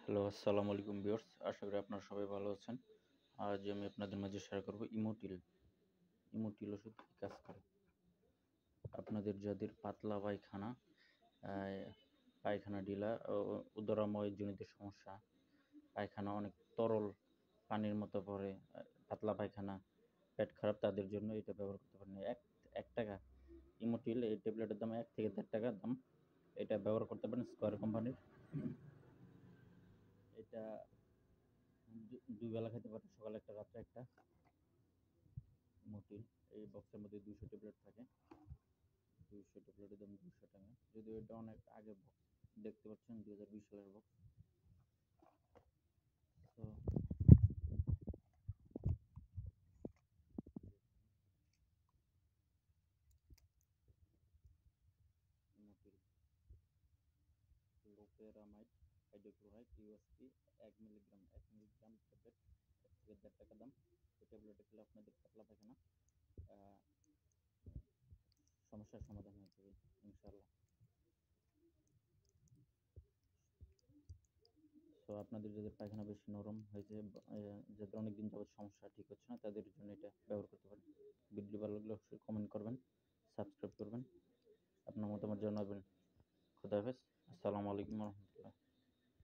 Hello, আসসালামু আলাইকুম viewers. আশা করি আপনারা সবাই ভালো আছেন। আজ আমি আপনাদের মাঝে শেয়ার করব ইমোটিল। ইমোটিল ওষুধ কী কাজ করে? আপনাদের যাদের পাতলা পায়খানা, পায়খানা ঢিলা ও উদরাময়জনিত সমস্যা, পায়খানা অনেক তরল পানির মতো পড়ে, পাতলা পায়খানা, পেট খারাপ তাদের জন্য এটা ব্যবহার করতে পারেন। ৳১ ইমোটিল এই ট্যাবলেটের দাম ৳১ থেকে ৳১.৫ দাম। এটা ব্যবহার করতে পারেন স্কয়ার কোম্পানির। এটা ২ বেলা খেতে পারেন, সকালে একটা রাত্রে একটা। মোটিল এই বক্সের মধ্যে ২০০ ট্যাবলেট থাকে। ২০০ ট্যাবলেটের দাম ৳২০০। যদিও এটা অনেক আগের বক্স, দেখতে পাচ্ছেন ২০২০ সালের বক্স। তো Motil loperamide hydrochloride USP ১ milligram tablet ৳১ থেকে ৳১.৫ দাম। এই ট্যাবলেটটা খেলে আপনাদের পাতলা পায়খানা সমস্যার সমাধান হয়ে যাবে ইনশাআল্লাহ। সো আপনাদের যাদের পায়খানা বেশি নরম হয়েছে, যাদের অনেকদিন যাবত সমস্যা ঠিক হচ্ছে না, তাদের জন্য এটা ব্যবহার করতে পারেন। ভিডিও ভালো লাগলে অবশ্যই কমেন্ট করবেন, সাবস্ক্রাইব করবেন, আপনার মতামত জানাবেন। খোদা হাফেজ। আসসালামু আলাইকুম ওয়া রাহমাতুল্লাহ।